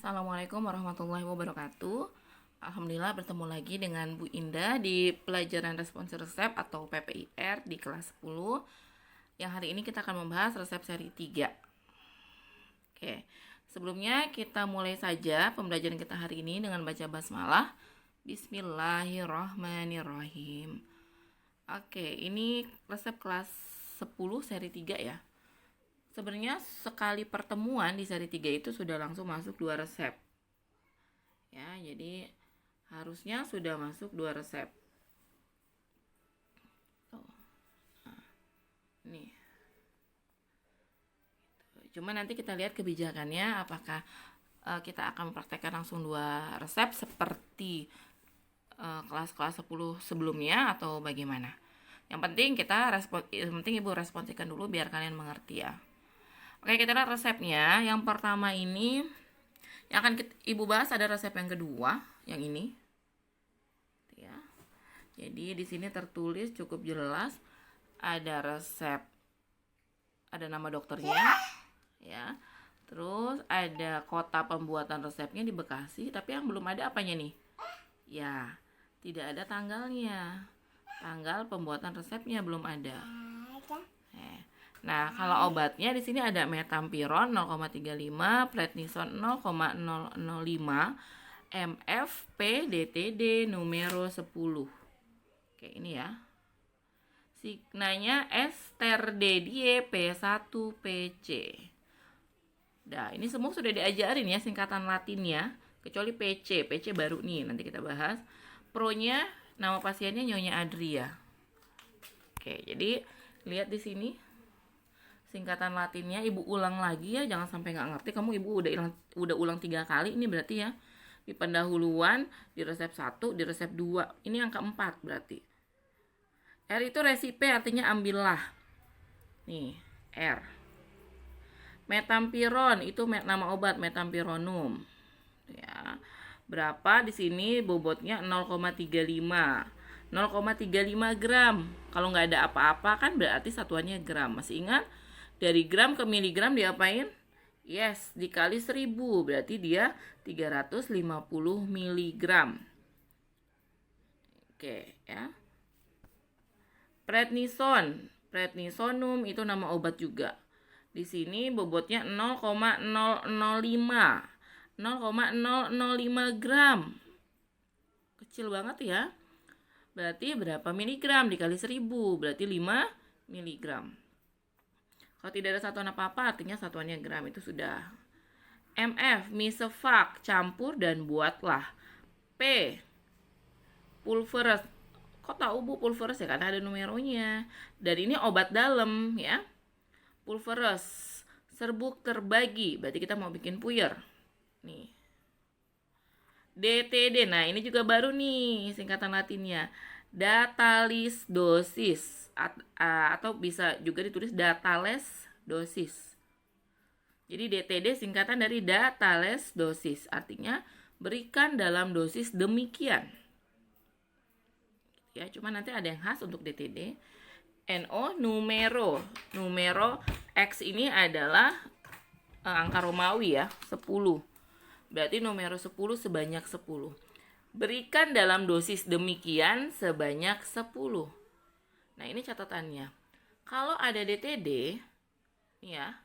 Assalamualaikum warahmatullahi wabarakatuh. Alhamdulillah bertemu lagi dengan Bu Indah di pelajaran respons resep atau PPIR di kelas 10. Yang hari ini kita akan membahas resep seri 3. Oke, sebelumnya kita mulai saja pembelajaran kita hari ini dengan baca basmalah. Bismillahirrahmanirrahim. Oke, ini resep kelas 10 seri 3 ya. Sebenarnya sekali pertemuan di seri 3 itu sudah langsung masuk 2 resep. Ya, jadi harusnya sudah masuk 2 resep. Nah, nih. Cuma nanti kita lihat kebijakannya apakah kita akan mempraktekkan langsung 2 resep seperti kelas-kelas 10 sebelumnya atau bagaimana. Yang penting Ibu responsikan dulu biar kalian mengerti ya. Oke, kita lihat resepnya. Yang pertama ini yang akan Ibu bahas ada resep yang kedua, yang ini. Ya. Jadi di sini tertulis cukup jelas ada resep, ada nama dokternya, ya. Terus ada kota pembuatan resepnya di Bekasi, tapi yang belum ada apanya nih? Ya, tidak ada tanggalnya. Tanggal pembuatan resepnya belum ada. Nah, kalau obatnya di sini ada metampiron 0,35, prednison 0,005, MF, P, DTD, numero 10. Oke, ini ya. Signanya Esterdedie P1PC. Nah, ini semua sudah diajarin ya singkatan latinnya, kecuali PC. PC baru nih, nanti kita bahas. Pro-nya nama pasiennya Nyonya Adria. Oke, jadi lihat di sini singkatan latinnya Ibu ulang lagi ya, jangan sampai nggak ngerti. Kamu Ibu udah ulang 3 kali ini berarti ya. Di pendahuluan, di resep 1, di resep 2. Ini angka 4 berarti. R itu resipe artinya ambillah. Nih, R. Metampiron itu nama obat, metampironum. Ya. Berapa di sini bobotnya 0,35. 0,35 gram. Kalau nggak ada apa-apa kan berarti satuannya gram. Masih ingat? Dari gram ke miligram diapain? Yes, dikali 1000. Berarti dia 350 miligram. Oke, ya. Prednisonum itu nama obat juga. Di sini bobotnya 0,005. 0,005 gram. Kecil banget ya. Berarti berapa miligram dikali 1000? Berarti 5 miligram. Kalau tidak ada satuan apa-apa artinya satuannya gram, itu sudah. MF, Misefak, campur dan buatlah. P, pulveres. Kok tahu Bu pulveres ya? Karena ada numeronya. Dan ini obat dalam ya. Pulveres, serbuk terbagi. Berarti kita mau bikin puyer. Nih. DTD, nah ini juga baru nih singkatan latinnya. Datalis dosis atau bisa juga ditulis datales dosis. Jadi DTD singkatan dari datales dosis, artinya berikan dalam dosis demikian. Ya, cuma nanti ada yang khas untuk DTD. NO numero X ini adalah angka Romawi ya, 10. Berarti numero 10 sebanyak 10. Berikan dalam dosis demikian sebanyak 10. Nah, ini catatannya. Kalau ada DTD, ya,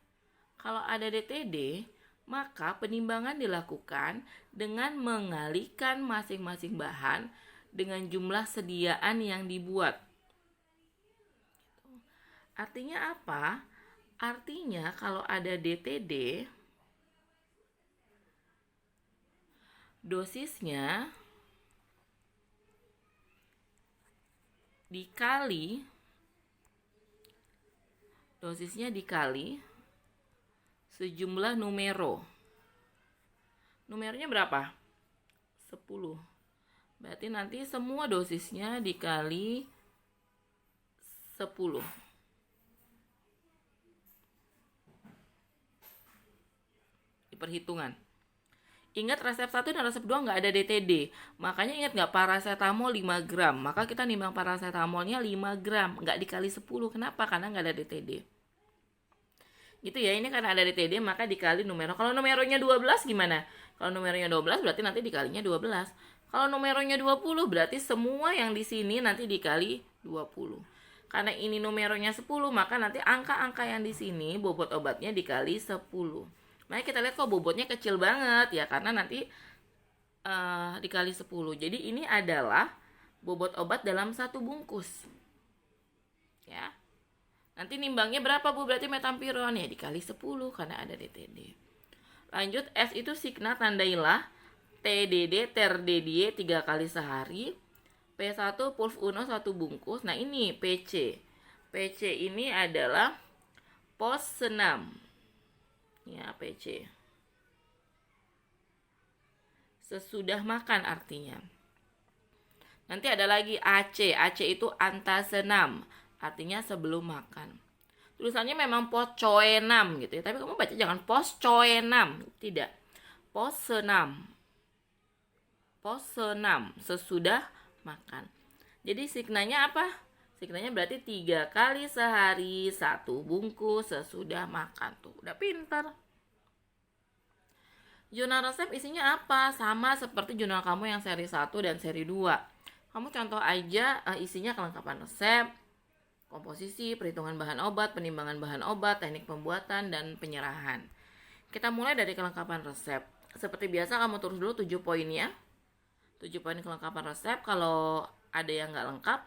maka penimbangan dilakukan dengan mengalihkan masing-masing bahan dengan jumlah sediaan yang dibuat. Artinya apa? Artinya kalau ada DTD, dosisnya dikali sejumlah numero. Numeronya berapa? 10. Berarti nanti semua dosisnya dikali 10. Di perhitungan. Ingat resep 1 dan resep 2 nggak ada DTD. Makanya ingat nggak, paracetamol 5 gram. Maka kita nimbang paracetamolnya 5 gram. Nggak dikali 10. Kenapa? Karena nggak ada DTD. Gitu ya, ini karena ada DTD maka dikali numero. Kalau numeronya 12 gimana? Kalau numeronya 12 berarti nanti dikalinya 12. Kalau numeronya 20 berarti semua yang di sini nanti dikali 20. Karena ini numeronya 10, maka nanti angka-angka yang di sini bobot obatnya dikali 10. Makanya kita lihat kok bobotnya kecil banget ya, karena nanti dikali 10. Jadi ini adalah bobot obat dalam satu bungkus. Ya. Nanti nimbangnya berapa Bu? Berarti metampiron ya dikali 10 karena ada DTD. Lanjut, S itu signa, tandailah TDD terdedie 3 kali sehari. P1 pulv uno 1 bungkus. Nah ini PC. PC ini adalah pos senam. Ya, PC. Sesudah makan artinya. Nanti ada lagi AC. AC itu antasenam. Artinya sebelum makan. Tulisannya memang pocoenam gitu ya. Tapi kamu baca jangan poscoenam. Tidak. Posenam. Posenam. Sesudah makan. Jadi signanya apa? Signanya berarti 3 kali sehari 1 bungkus sesudah makan. Tuh udah pintar. Jurnal resep isinya apa? Sama seperti jurnal kamu yang seri 1 dan seri 2. Kamu contoh aja isinya kelengkapan resep, komposisi, perhitungan bahan obat, penimbangan bahan obat, teknik pembuatan, dan penyerahan. Kita mulai dari kelengkapan resep. Seperti biasa kamu tulis dulu 7 poinnya. 7 poin kelengkapan resep. Kalau ada yang nggak lengkap,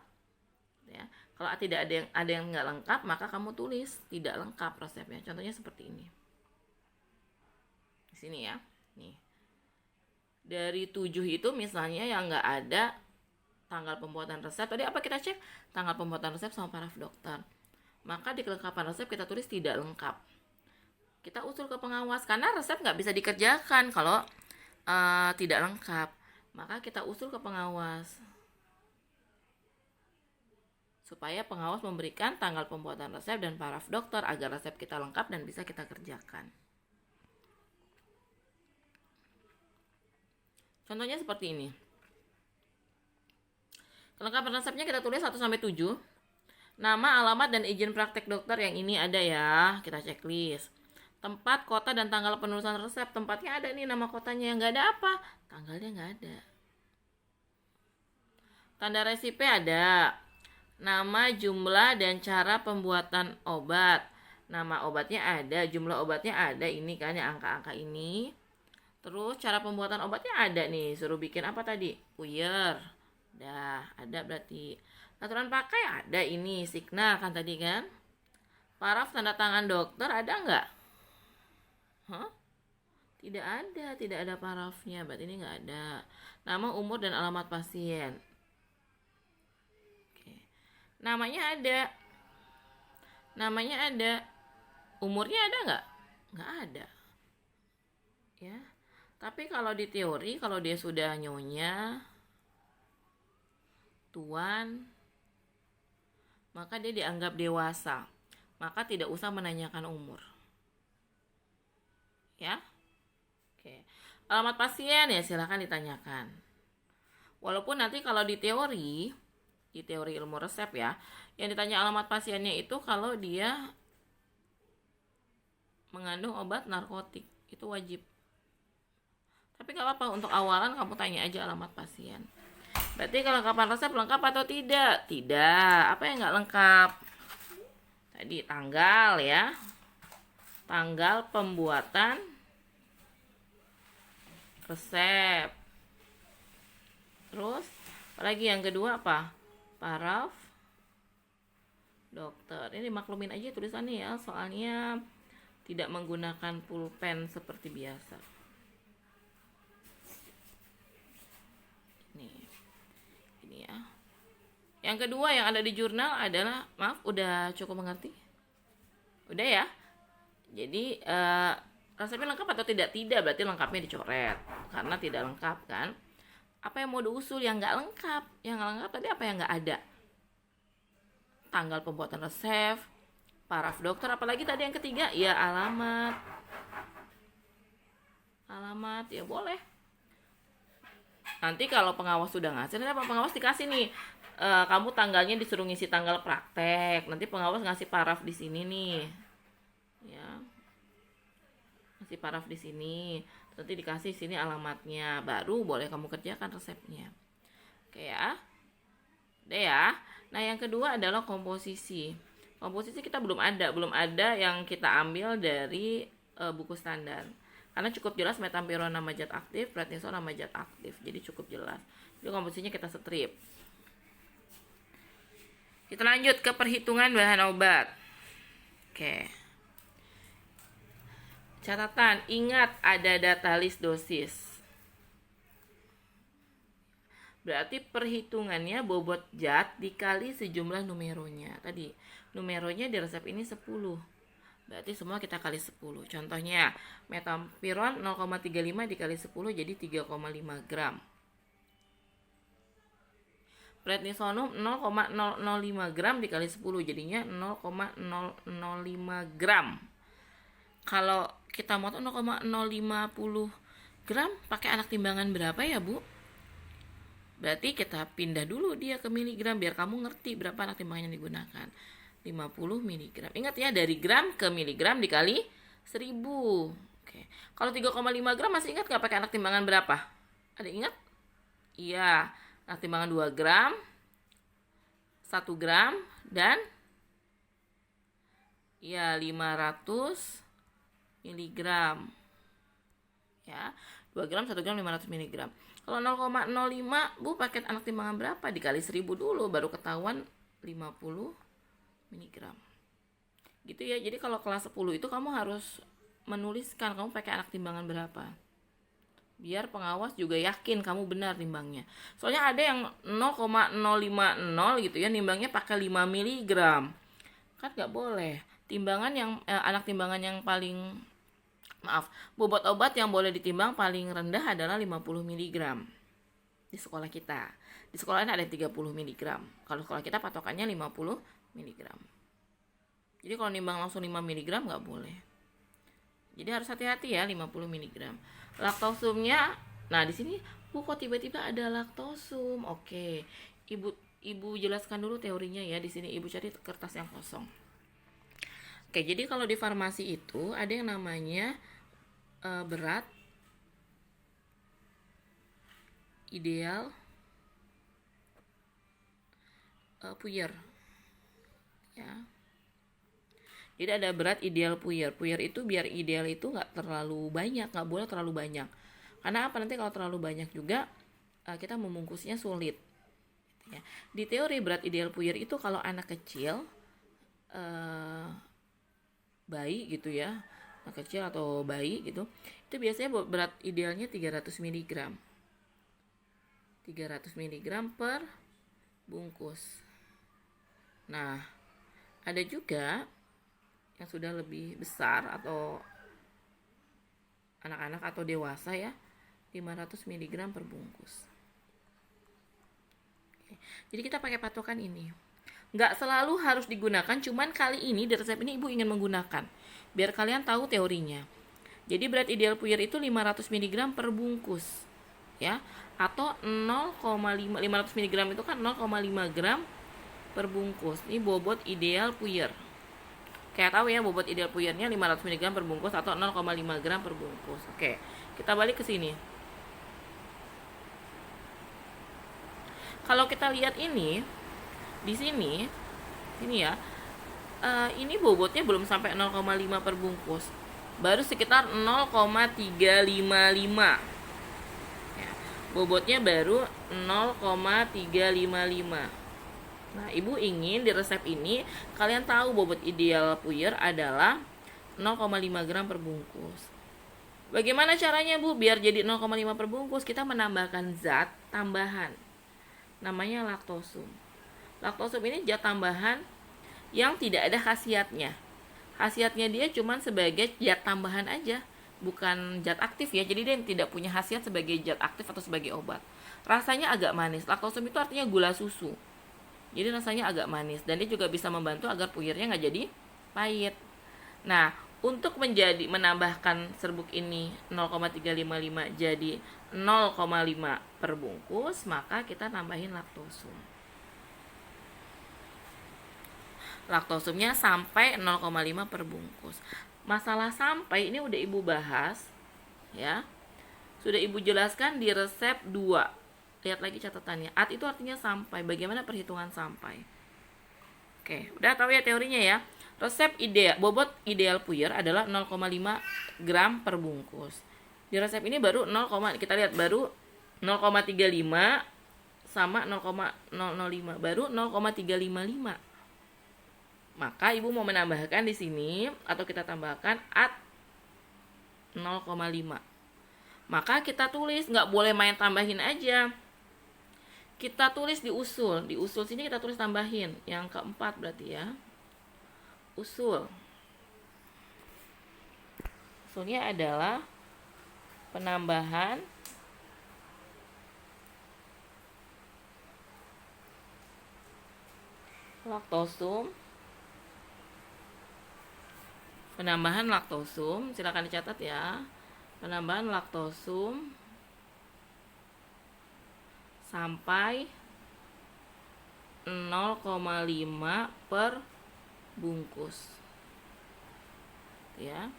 ya. Kalau tidak ada yang nggak lengkap, maka kamu tulis tidak lengkap resepnya. Contohnya seperti ini. Di sini ya. Nih. Dari 7 itu misalnya yang nggak ada tanggal pembuatan resep. Tadi apa kita cek? Tanggal pembuatan resep sama paraf dokter. Maka di kelengkapan resep kita tulis tidak lengkap. Kita usul ke pengawas karena resep nggak bisa dikerjakan kalau tidak lengkap. Maka kita usul ke pengawas supaya pengawas memberikan tanggal pembuatan resep dan paraf dokter agar resep kita lengkap dan bisa kita kerjakan. Contohnya seperti ini. Kelengkapan resepnya kita tulis 1-7. Nama, alamat, dan izin praktek dokter yang ini ada ya. Kita checklist. Tempat, kota, dan tanggal penulisan resep. Tempatnya ada nih nama kotanya. Yang nggak ada apa? Tanggalnya nggak ada. Tanda resipe ada. Nama, jumlah, dan cara pembuatan obat. Nama obatnya ada, jumlah obatnya ada. Ini kan ya angka-angka ini. Terus cara pembuatan obatnya ada nih. Suruh bikin apa tadi? Puyer. Dah, ada berarti. Aturan pakai ada ini. Signa kan tadi kan. Paraf tanda tangan dokter ada nggak? Hah? Tidak ada parafnya. Berarti ini nggak ada. Nama, umur, dan alamat pasien. Oke. Namanya ada. Umurnya ada nggak? Nggak ada. Ya. Tapi kalau di teori, kalau dia sudah nyonya, tuan, maka dia dianggap dewasa. Maka tidak usah menanyakan umur. Ya. Oke. Alamat pasien ya silakan ditanyakan. Walaupun nanti kalau di teori ilmu resep ya, yang ditanya alamat pasiennya itu kalau dia mengandung obat narkotik, itu wajib. Tapi gak apa-apa, untuk awalan kamu tanya aja alamat pasien. Berarti kelengkapan resep lengkap atau tidak? Tidak. Apa yang gak lengkap? Tadi tanggal ya. Tanggal pembuatan resep. Terus, apalagi yang kedua apa? Paraf dokter. Ini maklumin aja tulisannya ya, soalnya tidak menggunakan pulpen seperti biasa. Ini ya. Yang kedua yang ada di jurnal adalah, maaf, udah cukup mengerti? Udah ya? Jadi resepnya lengkap atau tidak? Tidak, berarti lengkapnya dicoret. Karena tidak lengkap kan? Apa yang mau diusul yang nggak lengkap? Yang nggak lengkap tadi apa yang nggak ada? Tanggal pembuatan resep, paraf dokter, apalagi tadi yang ketiga? Ya alamat. Alamat, ya boleh. Nanti kalau pengawas sudah ngasih, nanti pengawas dikasih nih, kamu tanggalnya disuruh ngisi tanggal praktek. Nanti pengawas ngasih paraf di sini nih, ya, ngasih paraf di sini. Nanti dikasih sini alamatnya, baru boleh kamu kerjakan resepnya. Oke ya. Udah ya. Nah, yang kedua adalah komposisi. Komposisi kita belum ada yang kita ambil dari buku standar. Karena cukup jelas metampiron nama zat aktif, prednisone nama zat aktif. Jadi cukup jelas. Jadi komposisinya kita strip. Kita lanjut ke perhitungan bahan obat. Oke. Catatan, ingat ada data list dosis. Berarti perhitungannya bobot zat dikali sejumlah numeronya. Tadi numeronya di resep ini 10. Berarti semua kita kali 10. Contohnya, metampiron 0,35 dikali 10 jadi 3,5 gram. Prednisone 0,005 gram dikali 10 jadinya 0,005 gram. Kalau kita mau 0,050 gram pakai anak timbangan berapa ya, Bu? Berarti kita pindah dulu dia ke miligram biar kamu ngerti berapa anak timbangan yang digunakan. 50 miligram. Ingat ya, dari gram ke miligram dikali 1000. Oke. Kalau 3,5 gram masih ingat nggak pakai anak timbangan berapa? Ada ingat? Iya. Anak timbangan 2 gram, 1 gram, dan ya 500 miligram. Ya, 2 gram, 1 gram, 500 miligram. Kalau 0,05, Bu, paket anak timbangan berapa? Dikali 1000 dulu, baru ketahuan 50 miligram. Gitu ya, jadi kalau kelas 10 itu kamu harus menuliskan kamu pakai anak timbangan berapa. Biar pengawas juga yakin kamu benar timbangnya. Soalnya ada yang 0,050 gitu ya, nimbangnya pakai 5 miligram. Kan nggak boleh. Timbangan yang anak timbangan yang paling bobot obat yang boleh ditimbang paling rendah adalah 50 mg di sekolah kita. Di sekolah lain ada 30 mg. Kalau sekolah kita patokannya 50 mg. Jadi kalau nimbang langsung 5 mg nggak boleh. Jadi harus hati-hati ya 50 mg. Laktosumnya, nah di sini Bu kok tiba-tiba ada laktosum. Oke, Ibu jelaskan dulu teorinya ya. Di sini Ibu cari kertas yang kosong. Oke, jadi kalau di farmasi itu ada yang namanya berat ideal puyer, ya. Jadi ada berat ideal puyer. Puyer itu biar ideal itu nggak terlalu banyak, nggak boleh terlalu banyak. Karena apa, nanti kalau terlalu banyak juga kita membungkusnya sulit. Ya. Di teori berat ideal puyer itu kalau anak kecil bayi gitu ya, anak kecil atau bayi gitu, itu biasanya berat idealnya 300 mg 300 mg per bungkus. Nah, ada juga yang sudah lebih besar atau anak-anak atau dewasa ya, 500 mg per bungkus. Oke. Jadi kita pakai patokan ini. Nggak selalu harus digunakan, cuman kali ini di resep ini Ibu ingin menggunakan biar kalian tahu teorinya. Jadi berat ideal puyer itu 500 mg per bungkus ya, atau 0,5 500 mg itu kan 0,5 gram per bungkus. Ini bobot ideal puyer. Kayak tahu ya, bobot ideal puyernya 500 mg per bungkus atau 0,5 gram per bungkus. Oke, kita balik ke sini. Kalau kita lihat ini di sini ya, ini bobotnya belum sampai 0,5 per bungkus, baru sekitar 0,355 ya, bobotnya baru 0,355. Nah, Ibu ingin di resep ini kalian tahu bobot ideal puyer adalah 0,5 gram per bungkus. Bagaimana caranya, Bu, biar jadi 0,5 per bungkus? Kita menambahkan zat tambahan namanya laktosum. Laktosum ini zat tambahan yang tidak ada khasiatnya. Khasiatnya dia cuma sebagai zat tambahan aja, bukan zat aktif ya. Jadi dia tidak punya khasiat sebagai zat aktif atau sebagai obat. Rasanya agak manis. Laktosum itu artinya gula susu. Jadi rasanya agak manis dan dia juga bisa membantu agar puyernya nggak jadi pahit. Nah, untuk menambahkan serbuk ini 0,355 jadi 0,5 per bungkus, maka kita tambahin laktosum. Laktosumnya sampai 0,5 per bungkus. Masalah sampai ini udah Ibu bahas ya Sudah Ibu jelaskan di resep 2. Lihat lagi catatannya. At itu artinya sampai. Bagaimana perhitungan sampai? Oke, udah tahu ya teorinya ya. Resep ideal, bobot ideal puyer adalah 0,5 gram per bungkus. Di resep ini baru 0, kita lihat baru 0,35 sama 0,005, baru 0,355. Maka Ibu mau menambahkan di sini atau kita tambahkan at 0,5. Maka kita tulis, nggak boleh main tambahin aja. Kita tulis di usul. Di usul sini kita tulis tambahin. Yang keempat berarti ya. Usul. Usulnya adalah penambahan laktosum. Penambahan laktosum, silakan dicatat ya. Penambahan laktosum sampai 0,5 per bungkus. Ya.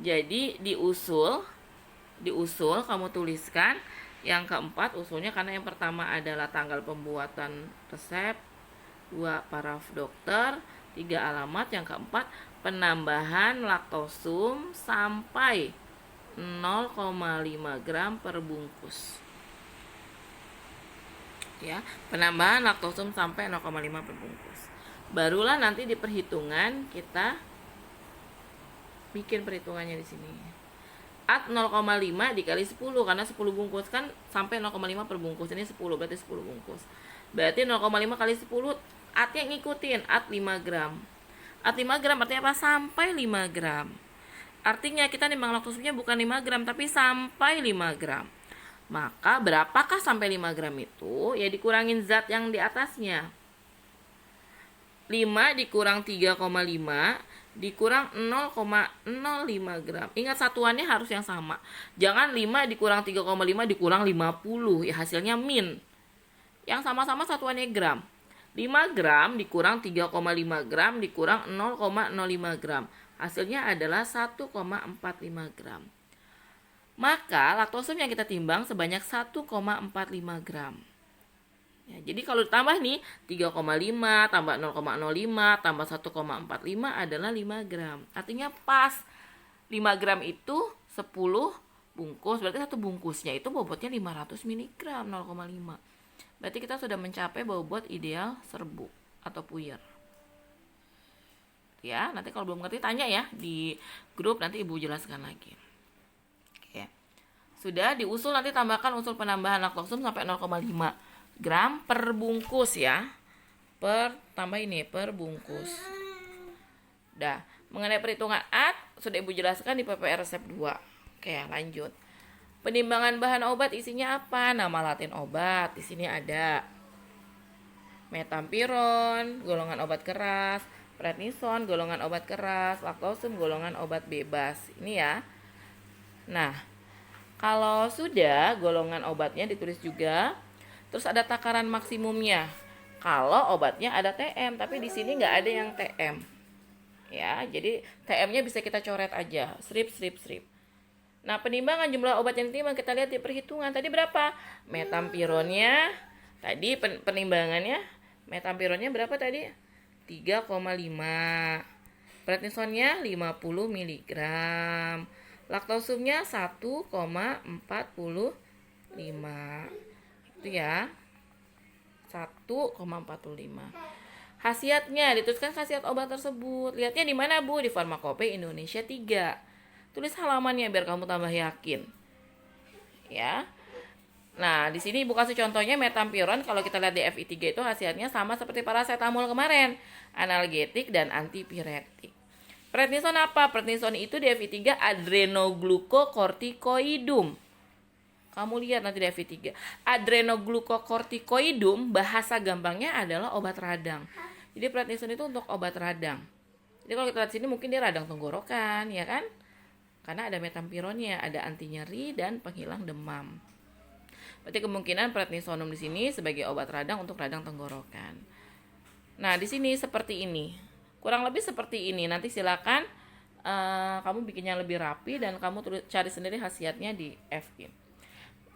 Jadi di usul kamu tuliskan yang keempat usulnya, karena yang pertama adalah tanggal pembuatan resep, 2 paraf dokter, 3 alamat, yang keempat penambahan laktosum sampai 0,5 gram per bungkus. Ya, penambahan laktosum sampai 0,5 per bungkus. Barulah nanti di perhitungan kita bikin perhitungannya di sini. At 0,5 dikali 10, karena 10 bungkus kan sampai 0,5 per bungkus. Ini 10 berarti 10 bungkus. Berarti 0,5 kali 10, atnya ngikutin, at 5 gram. At 5 gram artinya apa? Sampai 5 gram. Artinya kita nimbang laktosumnya bukan 5 gram tapi sampai 5 gram. Maka berapakah sampai 5 gram itu? Ya dikurangin zat yang di atasnya. 5 dikurang 3,5 dikurang 0,05 gram. Ingat satuannya harus yang sama. Jangan 5 dikurang 3,5 dikurang 50. Ya hasilnya min. Yang sama-sama satuannya gram. 5 gram dikurang 3,5 gram dikurang 0,05 gram. Hasilnya adalah 1,45 gram. Maka laktosum yang kita timbang sebanyak 1,45 gram. Ya, jadi kalau ditambah nih 3,5 tambah 0,05 tambah 1,45 adalah 5 gram. Artinya pas 5 gram itu 10 bungkus. Berarti satu bungkusnya itu bobotnya 500 mg 0,5. Berarti kita sudah mencapai bobot ideal serbuk atau puyer. Ya, nanti kalau belum ngerti tanya ya di grup, nanti Ibu jelaskan lagi. Oke. Sudah diusul, nanti tambahkan usul penambahan laktosum sampai 0,5 gram per bungkus ya. Tambah ini per bungkus. Dah, mengenai perhitungan at sudah Ibu jelaskan di PPR resep 2. Oke, lanjut. Penimbangan bahan obat isinya apa? Nama latin obat di sini ada metampiron, golongan obat keras, prednison, golongan obat keras, laktosum, golongan obat bebas. Ini ya. Nah, kalau sudah golongan obatnya ditulis juga, terus ada takaran maksimumnya. Kalau obatnya ada TM, tapi di sini nggak ada yang TM. Ya, jadi TM-nya bisa kita coret aja, strip. Nah, penimbangan jumlah obat yang ditimbang kita lihat di perhitungan. Tadi berapa? Metampironnya, tadi penimbangannya, metampironnya berapa tadi? 3,5. Prednisonnya 50 mg. Laktosumnya 1,45. Itu ya. 1,45. Khasiatnya, dituliskan khasiat obat tersebut. Lihatnya di mana, Bu? Di Farmakope Indonesia 3. Tulis halamannya biar kamu tambah yakin. Ya. Nah, di sini Ibu kasih contohnya metampiron. Kalau kita lihat di FI3 itu khasiatnya sama seperti paracetamol kemarin, analgetik dan antipiretik. Prednison apa? Prednison itu di FI3 adrenoglucocorticoidum. Kamu lihat nanti di FI3. Adrenoglucocorticoidum bahasa gampangnya adalah obat radang. Jadi prednison itu untuk obat radang. Jadi kalau kita lihat sini mungkin dia radang tenggorokan, ya kan? Karena ada metampironnya, ada anti nyeri dan penghilang demam. Berarti kemungkinan prednisonum di sini sebagai obat radang untuk radang tenggorokan. Nah, di sini seperti ini. Kurang lebih seperti ini. Nanti silakan kamu bikinnya lebih rapi dan kamu cari sendiri khasiatnya di FI.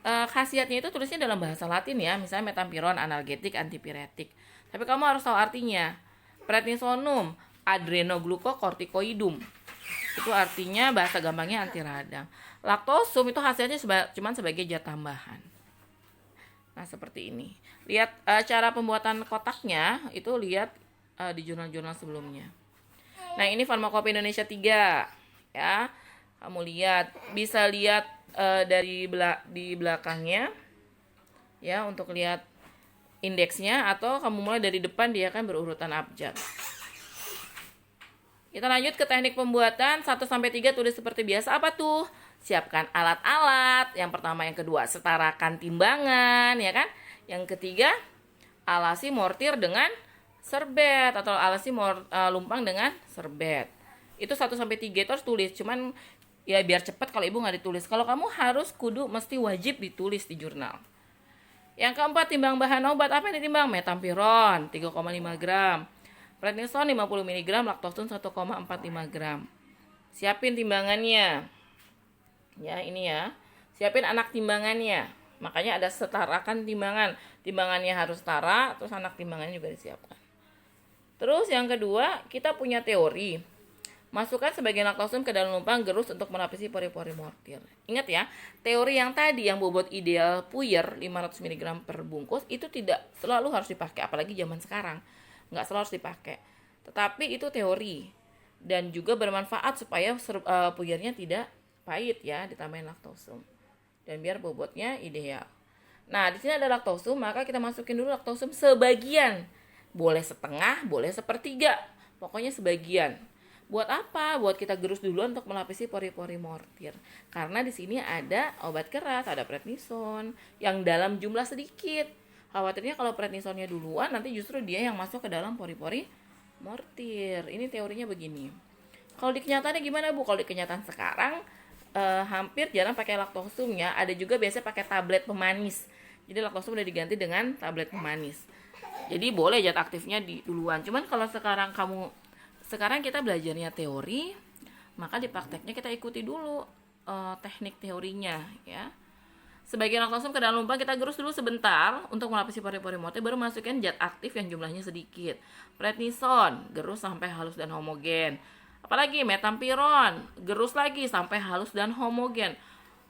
khasiatnya itu tulisnya dalam bahasa Latin ya, misalnya metampiron, analgetik, antipiretik. Tapi kamu harus tahu artinya. Prednisonum adrenoglucocorticoidum. Itu artinya bahasa gampangnya anti radang. Laktosum itu khasiatnya cuman sebagai zat tambahan. Nah, seperti ini. Lihat cara pembuatan kotaknya, itu lihat di jurnal-jurnal sebelumnya. Nah, ini Farmakope Indonesia 3 ya. Kamu lihat, bisa lihat di belakangnya ya, untuk lihat indeksnya, atau kamu mulai dari depan, dia akan berurutan abjad. Kita lanjut ke teknik pembuatan 1-3, tulis seperti biasa. Apa tuh? Siapkan alat-alat. Yang pertama, yang kedua, setarakan timbangan, ya kan? Yang ketiga, alasi mortir dengan serbet, atau alasi lumpang dengan serbet. Itu 1-3 itu harus tulis. Cuman ya biar cepat kalau ibu nggak ditulis. Kalau kamu harus mesti wajib ditulis di jurnal. Yang keempat, timbang bahan obat. Apa yang ditimbang? Metampiron 3,5 gram, prednison 50 mg, laktosum 1,45 gram. Siapin timbangannya. Ya, ini ya. Siapin anak timbangannya. Makanya ada setarakan timbangan. Timbangannya harus setara, terus anak timbangannya juga disiapkan. Terus yang kedua, kita punya teori. Masukkan sebagian laktosum ke dalam lumpang gerus untuk melapisi pori-pori mortir. Ingat ya, teori yang tadi yang bobot ideal puyer 500 mg per bungkus itu tidak selalu harus dipakai, apalagi zaman sekarang. Nggak selalu harus dipakai. Tetapi itu teori. Dan juga bermanfaat supaya puyernya tidak pahit ya, ditambahin laktosum. Dan biar bobotnya ideal. Nah, di sini ada laktosum, maka kita masukin dulu laktosum sebagian. Boleh setengah, boleh sepertiga. Pokoknya sebagian. Buat apa? Buat kita gerus dulu untuk melapisi pori-pori mortir. Karena di sini ada obat keras, ada prednison yang dalam jumlah sedikit. Khawatirnya kalau prednisonnya duluan, nanti justru dia yang masuk ke dalam pori-pori mortir. Ini teorinya begini. Kalau di kenyataannya gimana, Bu? Kalau di kenyataan sekarang hampir jarang pakai laktosum ya. Ada juga biasanya pakai tablet pemanis. Jadi laktosum udah diganti dengan tablet pemanis. Jadi boleh zat aktifnya duluan. Cuman kalau sekarang kita belajarnya teori, maka di prakteknya kita ikuti dulu teknik teorinya ya. Sebagian laktosum ke dalam lumpang kita gerus dulu sebentar untuk melapisi pori-pori mortir, baru masukkan zat aktif yang jumlahnya sedikit. Prednison, gerus sampai halus dan homogen. Apalagi metampiron, gerus lagi sampai halus dan homogen.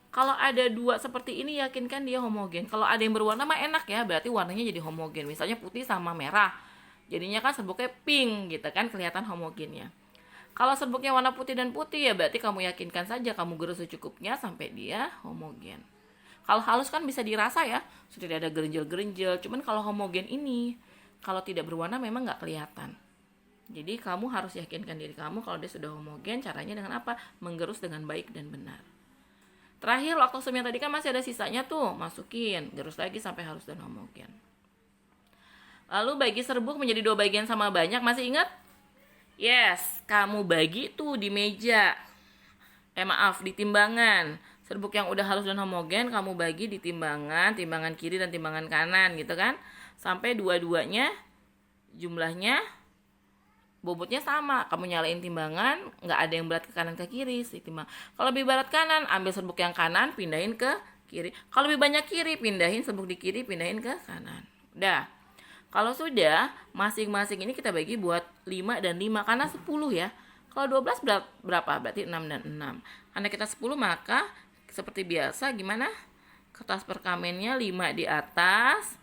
Kalau ada dua seperti ini, yakinkan dia homogen. Kalau ada yang berwarna mah enak ya, berarti warnanya jadi homogen. Misalnya putih sama merah, jadinya kan serbuknya pink gitu kan, kelihatan homogennya. Kalau serbuknya warna putih dan putih, ya berarti kamu yakinkan saja, kamu gerus secukupnya sampai dia homogen. Kalau halus kan bisa dirasa ya, sudah ada gerenjel-gerenjel. Cuman kalau homogen ini, kalau tidak berwarna memang nggak kelihatan. Jadi kamu harus yakinkan diri kamu kalau dia sudah homogen. Caranya dengan apa? Menggerus dengan baik dan benar. Terakhir, laktosum yang tadi kan masih ada sisanya tuh, masukin, gerus lagi sampai halus dan homogen. Lalu bagi serbuk menjadi 2 bagian sama banyak, masih ingat? Yes, kamu bagi tuh di meja. Di timbangan. Serbuk yang udah halus dan homogen kamu bagi di timbangan kiri dan timbangan kanan gitu kan. Sampai dua-duanya jumlahnya bobotnya sama. Kamu nyalain timbangan, nggak ada yang berat ke kanan ke kiri sih timbang. Kalau lebih berat kanan, ambil serbuk yang kanan, pindahin ke kiri. Kalau lebih banyak kiri, pindahin serbuk di kiri, pindahin ke kanan. Udah. Kalau sudah, masing-masing ini kita bagi buat 5 dan 5 karena 10 ya. Kalau 12 berapa? Berarti 6 dan 6. Karena kita 10, maka seperti biasa gimana? Kertas perkamennya 5 di atas,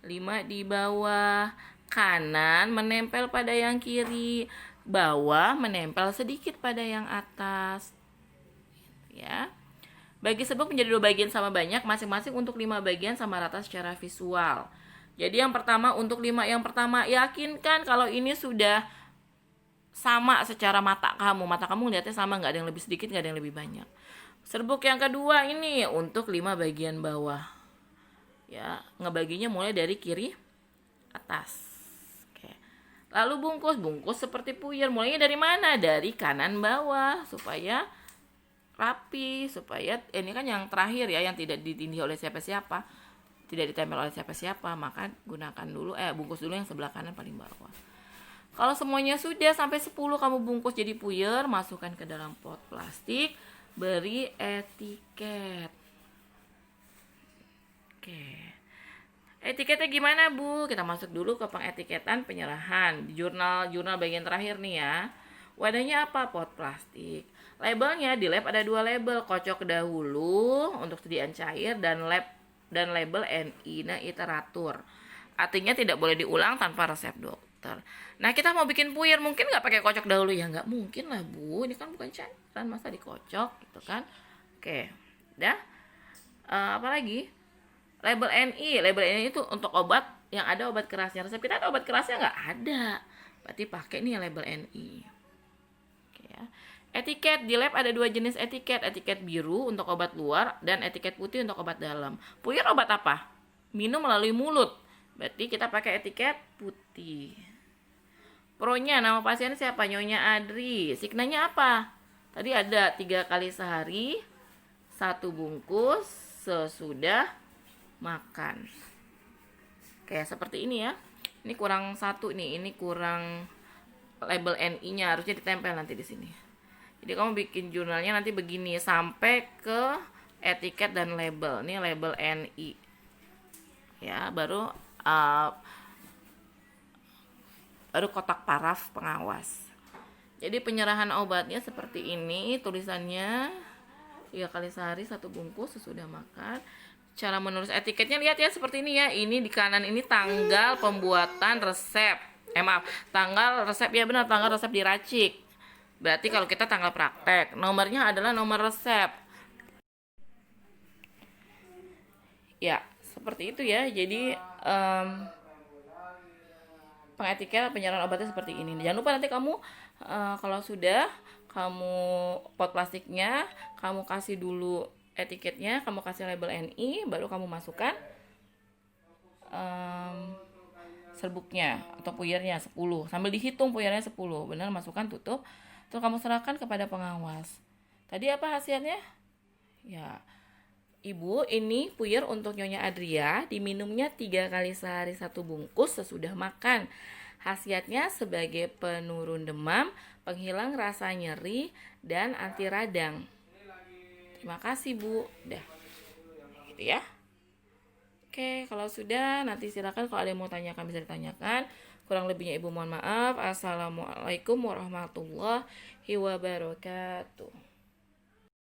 5 di bawah. Kanan menempel pada yang kiri, bawah menempel sedikit pada yang atas. Ya. Bagi serbuk menjadi 2 bagian sama banyak, masing-masing untuk 5 bagian sama rata secara visual. Jadi yang pertama, untuk 5 yang pertama, yakinkan kalau ini sudah sama secara mata kamu. Mata kamu lihatnya sama, nggak ada yang lebih sedikit, nggak ada yang lebih banyak. Serbuk yang kedua ini untuk 5 bagian bawah. Ya, ngebaginya mulai dari kiri atas. Oke. Lalu bungkus seperti puyer. Mulainya dari mana? Dari kanan bawah supaya rapi, supaya ini kan yang terakhir ya, yang tidak ditindih oleh siapa-siapa, tidak ditempel oleh siapa-siapa, maka gunakan dulu bungkus dulu yang sebelah kanan paling bawah. Kalau semuanya sudah sampai 10 kamu bungkus jadi puyer, masukkan ke dalam pot plastik, beri etiket. Etiketnya gimana, Bu? Kita masuk dulu ke pengetiketan penyerahan. Di jurnal bagian terakhir nih ya. Wadahnya apa? Pot plastik. Labelnya di lab ada 2 label, kocok dahulu untuk sediaan cair dan label NI, nah iteratur. Artinya tidak boleh diulang tanpa resep dokter. Nah, kita mau bikin puyer, mungkin nggak pakai kocok dahulu ya? Nggak mungkin lah, Bu. Ini kan bukan cairan, masa dikocok gitu kan? Oke, udah. Apa lagi? Label NI itu untuk obat yang ada obat kerasnya. Resep kita ada obat kerasnya nggak ada. Berarti pakai nih label NI. Oke ya. Etiket di lab ada 2 jenis etiket. Etiket biru untuk obat luar dan etiket putih untuk obat dalam. Puyer obat apa? Minum melalui mulut. Berarti kita pakai etiket putih. Pronya nama pasien siapa? Nyonya Adri. Signanya apa? Tadi ada 3 kali sehari, 1 bungkus sesudah makan. Kayak seperti ini ya. Ini kurang 1 nih, ini kurang label NI-nya, harusnya ditempel nanti di sini. Jadi kamu bikin jurnalnya nanti begini sampai ke etiket dan label. Ini label NI. Ya, baru kotak paraf pengawas. Jadi penyerahan obatnya seperti ini, tulisannya 3 kali sehari 1 bungkus sesudah makan. Cara menulis etiketnya lihat ya seperti ini ya. Ini di kanan ini tanggal pembuatan resep. Tanggal resep ya, benar, tanggal resep diracik. Berarti kalau kita tanggal praktek, nomornya adalah nomor resep. Ya, seperti itu ya. Jadi pengetiket penyerahan obatnya seperti ini. Jangan lupa nanti kamu kalau sudah kamu pot plastiknya, kamu kasih dulu etiketnya, kamu kasih label NI, baru kamu masukkan serbuknya atau puyernya 10, sambil dihitung puyernya 10, benar, masukkan, tutup, terus kamu serahkan kepada pengawas. Tadi apa hasilnya? Ya, Ibu, ini puyer untuk Nyonya Adria, diminumnya 3 kali sehari 1 bungkus sesudah makan. Khasiatnya sebagai penurun demam, penghilang rasa nyeri, dan anti radang. Terima kasih, Bu. Udah. Gitu ya. Oke, kalau sudah nanti silakan kalau ada yang mau tanyakan bisa ditanyakan. Kurang lebihnya Ibu mohon maaf. Assalamualaikum warahmatullahi wabarakatuh.